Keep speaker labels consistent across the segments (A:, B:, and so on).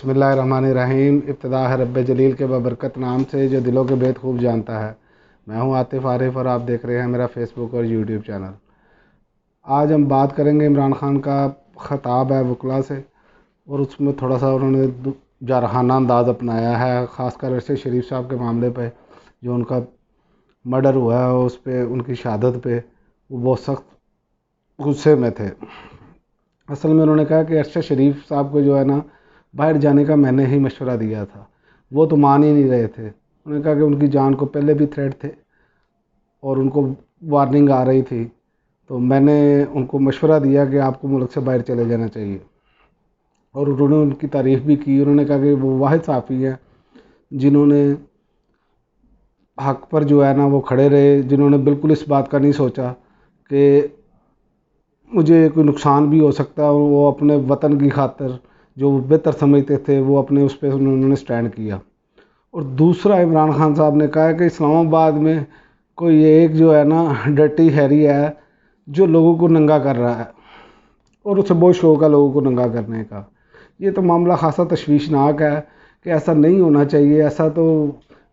A: بسم اللہ الرحمن الرحیم۔ ابتدا ہے رب جلیل کے بابرکت نام سے جو دلوں کے بید خوب جانتا ہے۔ میں ہوں عاطف عارف اور آپ دیکھ رہے ہیں میرا فیس بک اور یوٹیوب چینل۔ آج ہم بات کریں گے عمران خان کا خطاب ہے وکلاء سے، اور اس میں تھوڑا سا انہوں نے جارحانہ انداز اپنایا ہے، خاص کر ارشد شریف صاحب کے معاملے پہ، جو ان کا مرڈر ہوا ہے اس پہ، ان کی شہادت پہ وہ بہت سخت غصے میں تھے۔ اصل میں انہوں نے کہا کہ ارشد شریف صاحب کو جو ہے نا باہر جانے کا میں نے ہی مشورہ دیا تھا، وہ تو مان ہی نہیں رہے تھے۔ انہوں نے کہا کہ ان کی جان کو پہلے بھی تھریٹ تھے اور ان کو وارننگ آ رہی تھی، تو میں نے ان کو مشورہ دیا کہ آپ کو ملک سے باہر چلے جانا چاہیے، اور انہوں نے ان کی تعریف بھی کی۔ انہوں نے کہا کہ وہ واحد صحافی ہیں جنہوں نے حق پر جو ہے نا وہ کھڑے رہے، جنہوں نے بالکل اس بات کا نہیں سوچا کہ مجھے کوئی نقصان بھی ہو سکتا ہے، اور وہ اپنے وطن کی خاطر جو وہ بہتر سمجھتے تھے وہ اپنے اس پہ انہوں نے سٹینڈ کیا۔ اور دوسرا عمران خان صاحب نے کہا کہ اسلام آباد میں کوئی ایک جو ہے نا ڈرٹی ہیری ہے جو لوگوں کو ننگا کر رہا ہے، اور اسے بہت شوق ہے لوگوں کو ننگا کرنے کا۔ یہ تو معاملہ خاصا تشویشناک ہے کہ ایسا نہیں ہونا چاہیے، ایسا تو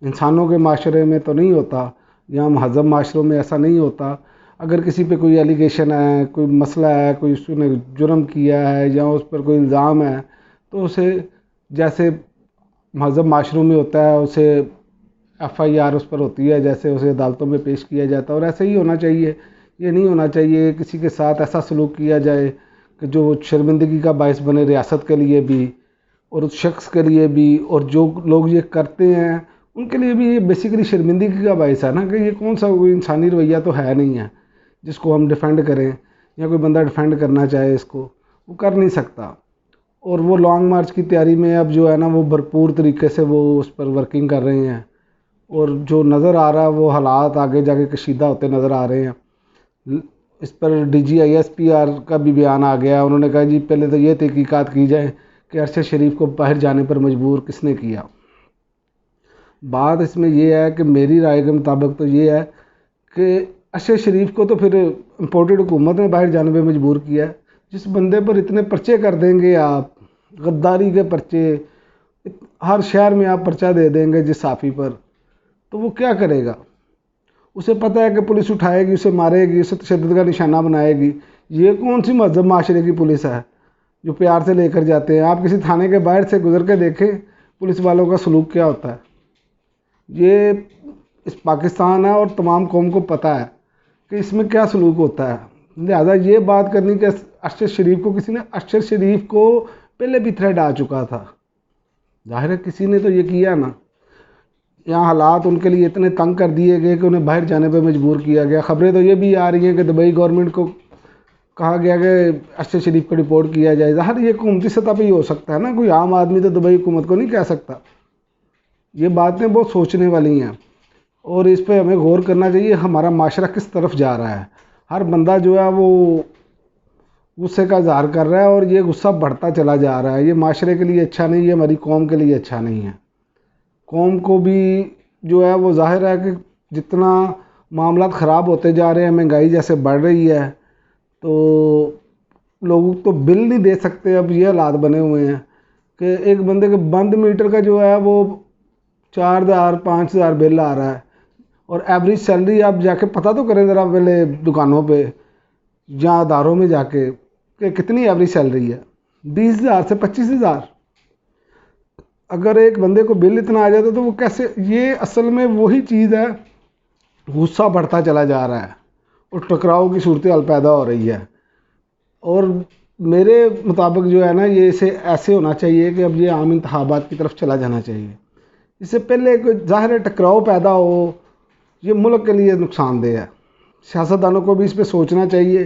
A: انسانوں کے معاشرے میں تو نہیں ہوتا، یا مہذب معاشروں میں ایسا نہیں ہوتا۔ اگر کسی پہ کوئی ایلیگیشن ہے، کوئی مسئلہ ہے، کوئی اس نے جرم کیا ہے یا اس پر کوئی الزام ہے، تو اسے جیسے مہذب معاشروں میں ہوتا ہے اسے FIR اس پر ہوتی ہے، جیسے اسے عدالتوں میں پیش کیا جاتا ہے، اور ایسے ہی ہونا چاہیے۔ یہ نہیں ہونا چاہیے کسی کے ساتھ ایسا سلوک کیا جائے کہ جو شرمندگی کا باعث بنے ریاست کے لیے بھی اور اس شخص کے لیے بھی، اور جو لوگ یہ کرتے ہیں ان کے لیے بھی یہ بیسیکلی شرمندگی کا باعث ہے نا، کہ یہ کون سا کوئی انسانی رویہ تو ہے نہیں ہے جس کو ہم ڈیفینڈ کریں، یا کوئی بندہ ڈیفینڈ کرنا چاہے اس کو، وہ کر نہیں سکتا۔ اور وہ لانگ مارچ کی تیاری میں اب جو ہے نا وہ بھرپور طریقے سے وہ اس پر ورکنگ کر رہے ہیں، اور جو نظر آ رہا ہے وہ حالات آگے جا کے کشیدہ ہوتے نظر آ رہے ہیں۔ اس پر DG/ISPR کا بھی بیان آ گیا۔ انہوں نے کہا جی پہلے تو یہ تحقیقات کی جائے کہ ارشد شریف کو باہر جانے پر مجبور کس نے کیا۔ بات اس میں یہ ہے کہ میری رائے کے مطابق تو یہ ہے کہ ارشد شریف کو تو پھر امپورٹڈ حکومت نے باہر جانے پہ مجبور کیا ہے۔ جس بندے پر اتنے پرچے کر دیں گے آپ، غداری کے پرچے، ہر شہر میں آپ پرچہ دے دیں گے جس صحافی پر، تو وہ کیا کرے گا؟ اسے پتہ ہے کہ پولیس اٹھائے گی، اسے مارے گی، اسے تشدد کا نشانہ بنائے گی۔ یہ کون سی مہذب معاشرے کی پولیس ہے جو پیار سے لے کر جاتے ہیں؟ آپ کسی تھانے کے باہر سے گزر کے دیکھیں پولیس والوں کا سلوک کیا ہوتا ہے۔ یہ اس پاکستان ہے اور تمام قوم کو پتہ ہے کہ اس میں کیا سلوک ہوتا ہے۔ لہذا یہ بات کرنی کہ ارشد شریف کو کسی نے، ارشد شریف کو پہلے بھی تھریٹ آ چکا تھا، ظاہر ہے کسی نے تو یہ کیا نا۔ یہاں حالات ان کے لیے اتنے تنگ کر دیے گئے کہ انہیں باہر جانے پہ مجبور کیا گیا۔ خبریں تو یہ بھی آ رہی ہیں کہ دبئی گورنمنٹ کو کہا گیا کہ ارشد شریف کو رپورٹ کیا جائے۔ ظاہر یہ حکومتی سطح پہ ہی ہو سکتا ہے نا، کوئی عام آدمی تو دبئی حکومت کو نہیں کہہ سکتا۔ یہ باتیں بہت سوچنے والی ہیں، اور اس پہ ہمیں غور کرنا چاہیے ہمارا معاشرہ کس طرف جا رہا ہے۔ ہر بندہ جو ہے وہ غصے کا اظہار کر رہا ہے، اور یہ غصہ بڑھتا چلا جا رہا ہے۔ یہ معاشرے کے لیے اچھا نہیں ہے، ہماری قوم کے لیے اچھا نہیں ہے۔ قوم کو بھی جو ہے وہ ظاہر ہے کہ جتنا معاملات خراب ہوتے جا رہے ہیں، مہنگائی جیسے بڑھ رہی ہے، تو لوگ تو بل نہیں دے سکتے۔ اب یہ حالات بنے ہوئے ہیں کہ ایک بندے کے بند میٹر کا جو ہے وہ 4,000 5,000 بل آ رہا ہے، اور ایوریج سیلری آپ جا کے پتہ تو کریں ذرا پہلے دکانوں پہ یا اداروں میں جا کے کہ کتنی ایوریج سیلری ہے۔ 20,000 سے 25,000۔ اگر ایک بندے کو بل اتنا آ جاتا تو وہ کیسے؟ یہ اصل میں وہی چیز ہے، غصہ بڑھتا چلا جا رہا ہے اور ٹکراؤ کی صورتحال پیدا ہو رہی ہے۔ اور میرے مطابق جو ہے نا یہ اسے ایسے ہونا چاہیے کہ اب یہ عام انتخابات کی طرف چلا جانا چاہیے۔ اس سے پہلے کوئی ظاہر ٹکراؤ پیدا ہو، یہ ملک کے لیے نقصان دہ ہے۔ سیاستدانوں کو بھی اس پہ سوچنا چاہیے،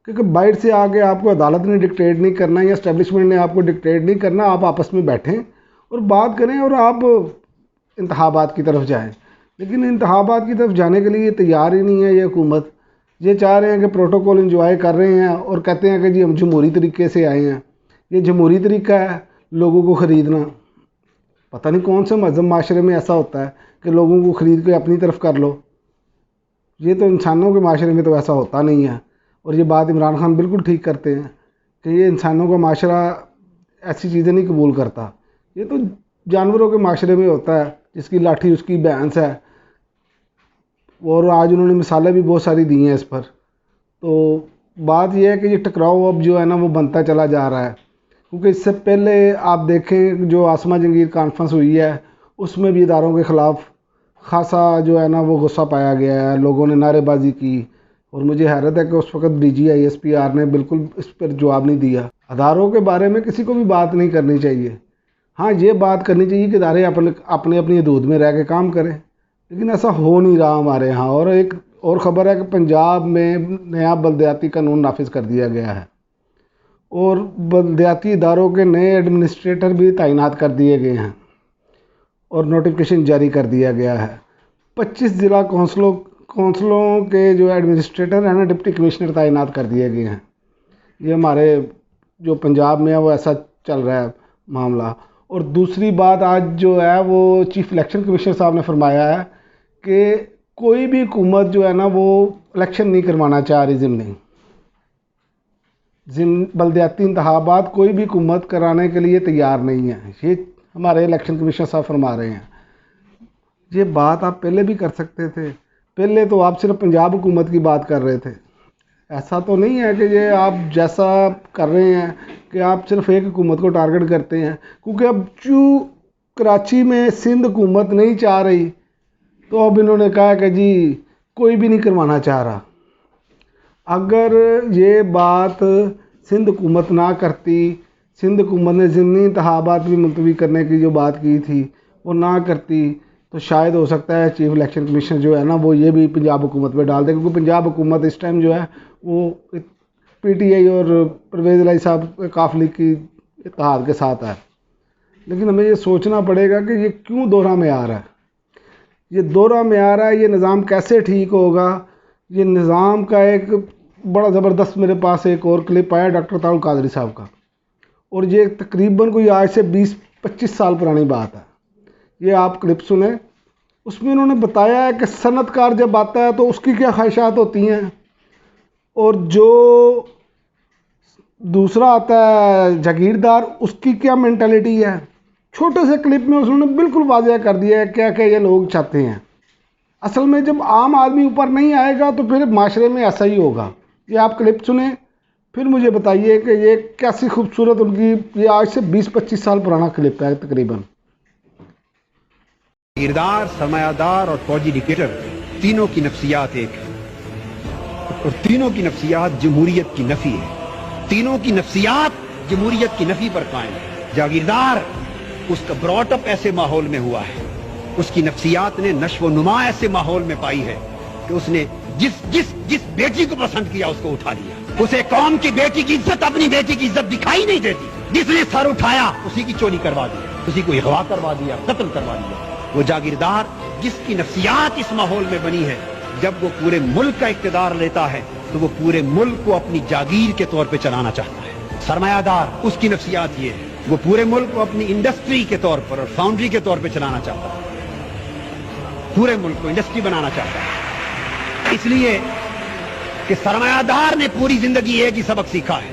A: کیونکہ باہر سے آگے آپ کو عدالت نے ڈکٹیٹ نہیں کرنا یا اسٹیبلشمنٹ نے آپ کو ڈکٹیٹ نہیں کرنا۔ آپ آپس میں بیٹھیں اور بات کریں، اور آپ انتخابات کی طرف جائیں۔ لیکن انتخابات کی طرف جانے کے لیے یہ تیار ہی نہیں ہے یہ حکومت۔ یہ چاہ رہے ہیں کہ پروٹوکول انجوائے کر رہے ہیں اور کہتے ہیں کہ جی ہم جمہوری طریقے سے آئے ہیں۔ یہ جمہوری طریقہ ہے لوگوں کو خریدنا؟ پتہ نہیں کون سے مہذب معاشرے میں ایسا ہوتا ہے کہ لوگوں کو خرید کے اپنی طرف کر لو۔ یہ تو انسانوں کے معاشرے میں تو ایسا ہوتا نہیں ہے، اور یہ بات عمران خان بالکل ٹھیک کرتے ہیں کہ یہ انسانوں کا معاشرہ ایسی چیزیں نہیں قبول کرتا یہ تو جانوروں کے معاشرے میں ہوتا ہے، جس کی لاٹھی اس کی بھینس ہے، اور آج انہوں نے مثالیں بھی بہت ساری دی ہیں اس پر۔ تو بات یہ ہے کہ یہ ٹکراؤ اب جو ہے نا وہ بنتا چلا جا رہا ہے، کیونکہ اس سے پہلے آپ دیکھیں جو عاصمہ جنگیر کانفرنس ہوئی ہے، اس میں بھی اداروں کے خلاف خاصا جو ہے نا وہ غصہ پایا گیا ہے، لوگوں نے نعرے بازی کی، اور مجھے حیرت ہے کہ اس وقت D G I S P R نے بالکل اس پر جواب نہیں دیا۔ اداروں کے بارے میں کسی کو بھی بات نہیں کرنی چاہیے، ہاں یہ بات کرنی چاہیے کہ ادارے اپنے اپنی حدود میں رہ کے کام کریں، لیکن ایسا ہو نہیں رہا ہمارے ہاں۔ اور ایک اور خبر ہے کہ پنجاب میں نیا بلدیاتی قانون نافذ کر دیا گیا ہے، اور بلدیاتی اداروں کے نئے ایڈمنسٹریٹر بھی تعینات کر دیے گئے ہیں، اور نوٹیفکیشن جاری کر دیا گیا ہے۔ 25 ضلع کونسلوں کے جو ایڈمنسٹریٹر ہیں نا ڈپٹی کمشنر تعینات کر دیے گئے ہیں۔ یہ ہمارے جو پنجاب میں ہے وہ ایسا چل رہا ہے معاملہ۔ اور دوسری بات آج جو ہے وہ چیف الیکشن کمشنر صاحب نے فرمایا ہے کہ کوئی بھی حکومت جو ہے نا وہ الیکشن نہیں کروانا چاہ رہی ضمنی بلدیاتی انتخابات کوئی بھی حکومت کرانے کے لیے تیار نہیں ہے، یہ ہمارے الیکشن کمشنر صاحب فرما رہے ہیں۔ یہ بات آپ پہلے بھی کر سکتے تھے، پہلے تو آپ صرف پنجاب حکومت کی بات کر رہے تھے، ایسا تو نہیں ہے کہ یہ آپ جیسا کر رہے ہیں کہ آپ صرف ایک حکومت کو ٹارگٹ کرتے ہیں، کیونکہ اب جو کراچی میں سندھ حکومت نہیں چاہ رہی تو اب انہوں نے کہا کہ جی کوئی بھی نہیں کروانا چاہ رہا۔ اگر یہ بات سندھ حکومت نہ کرتی، سندھ حکومت نے ضمنی انتخابات بھی ملتوی کرنے کی جو بات کی تھی وہ نہ کرتی، تو شاید ہو سکتا ہے چیف الیکشن کمیشنر جو ہے نا وہ یہ بھی پنجاب حکومت پہ ڈال دے، کیونکہ پنجاب حکومت اس ٹائم جو ہے وہ پی ٹی آئی اور پرویز الہی صاحب کاف لیگ کی اتحاد کے ساتھ ہے۔ لیکن ہمیں یہ سوچنا پڑے گا کہ یہ کیوں دورہ میں آ رہا ہے، یہ دورہ میں آ رہا ہے، یہ نظام کیسے ٹھیک ہوگا۔ یہ نظام کا ایک بڑا زبردست میرے پاس ایک اور کلپ آیا ڈاکٹر طاہر القادری صاحب کا، اور یہ تقریباً کوئی آج سے 20-25 سال پرانی بات ہے۔ یہ آپ کلپ سنیں، اس میں انہوں نے بتایا ہے کہ صنعت کار جب آتا ہے تو اس کی کیا خواہشات ہوتی ہیں، اور جو دوسرا آتا ہے جاگیردار اس کی کیا مینٹلٹی ہے۔ چھوٹے سے کلپ میں انہوں نے بالکل واضح کر دیا ہے کیا کہ یہ لوگ چاہتے ہیں۔ اصل میں جب عام آدمی اوپر نہیں آئے گا تو پھر معاشرے میں ایسا ہی ہوگا۔ یہ آپ کلپ سنیں، پھر مجھے بتائیے کہ یہ کیسی خوبصورت ان کی، یہ آج سے 20-25 سال پرانا کلپ ہے تقریباً۔
B: جاگیردار، سرمایہ دار اور فوجی ڈکٹیٹر تینوں کی نفسیات ایک ہے، اور تینوں کی نفسیات جمہوریت کی نفی ہے، تینوں کی نفسیات جمہوریت کی نفی پر قائم ہے۔ جاگیردار اس کا براٹ اپ ایسے ماحول میں ہوا ہے، اس کی نفسیات نے نشو و نما ایسے ماحول میں پائی ہے کہ اس نے جس بیٹی کو پسند کیا اس کو اٹھا لیا۔ اسے قوم کی بیٹی کی عزت، اپنی بیٹی کی عزت دکھائی نہیں دیتی، جس نے سر اٹھایا اسی کی چوری کروا دی، اسی کو اغوا کروا دیا، قتل کروا دیا۔ وہ جاگیردار جس کی نفسیات اس ماحول میں بنی ہے، جب وہ پورے ملک کا اقتدار لیتا ہے تو وہ پورے ملک کو اپنی جاگیر کے طور پہ چلانا چاہتا ہے۔ سرمایہ دار اس کی نفسیات یہ ہے، وہ پورے ملک کو اپنی انڈسٹری کے طور پر اور فاؤنڈری کے طور پہ چلانا چاہتا ہے، پورے ملک کو انڈسٹری بنانا چاہتا ہے۔ اس لیے کہ سرمایہ دار نے پوری زندگی ایک ہی سبق سیکھا ہے،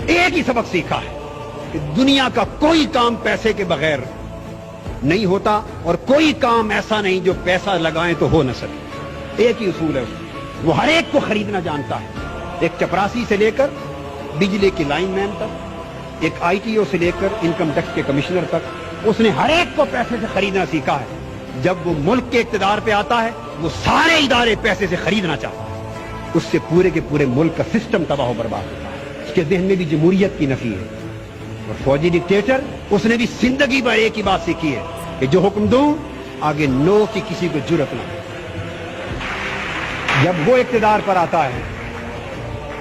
B: ایک ہی سبق سیکھا ہے کہ دنیا کا کوئی کام پیسے کے بغیر نہیں ہوتا، اور کوئی کام ایسا نہیں جو پیسہ لگائیں تو ہو نہ سکے۔ ایک ہی اصول ہے اس کا، وہ ہر ایک کو خریدنا جانتا ہے، ایک چپراسی سے لے کر بجلی کی لائن مین تک، ایک آئی ٹی او سے لے کر انکم ٹیکس کے کمشنر تک، اس نے ہر ایک کو پیسے سے خریدنا سیکھا ہے۔ جب وہ ملک کے اقتدار پہ آتا ہے وہ سارے ادارے پیسے سے خریدنا چاہتا ہے، اس سے پورے کے پورے ملک کا سسٹم تباہ و برباد ہوتا ہے۔ اس کے ذہن میں بھی جمہوریت کی نفی ہے۔ اور فوجی ڈکٹیٹر اس نے بھی زندگی بھر ایک ہی بات سیکھی ہے کہ جو حکم دوں آگے نو کی کسی کو جرأت نہ ہو۔ جب وہ اقتدار پر آتا ہے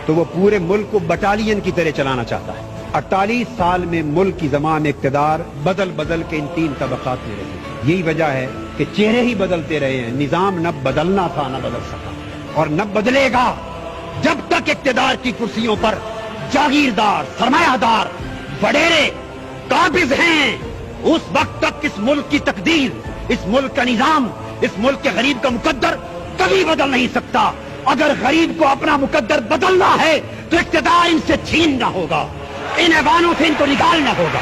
B: تو وہ پورے ملک کو بٹالین کی طرح چلانا چاہتا ہے۔ 48 سال میں ملک کی زمام اقتدار بدل بدل کے ان 3 طبقات میں رہی۔ یہی وجہ ہے کہ چہرے ہی بدلتے رہے ہیں، نظام نہ بدلنا تھا نہ بدل سکا، اور نہ بدلے گا جب تک اقتدار کی کرسیوں پر جاگیردار، سرمایہ دار، وڈیرے قابض ہیں۔ اس وقت تک اس ملک کی تقدیر، اس ملک کا نظام، اس ملک کے غریب کا مقدر کبھی بدل نہیں سکتا۔ اگر غریب کو اپنا مقدر بدلنا ہے تو اقتدار ان سے چھیننا ہوگا، ان ایوانوں سے ان کو نکالنا ہوگا۔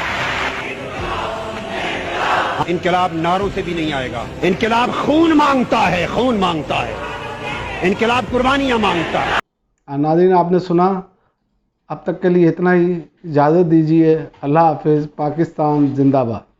B: انقلاب نعروں سے بھی نہیں آئے گا. انقلاب خون مانگتا ہے, خون مانگتا ہے. انقلاب قربانیاں مانگتا ہے.
A: ناظرین آپ نے سنا, اب تک کے لیے اتنا ہی, اجازت دیجیے. اللہ حافظ. پاکستان زندہ باد.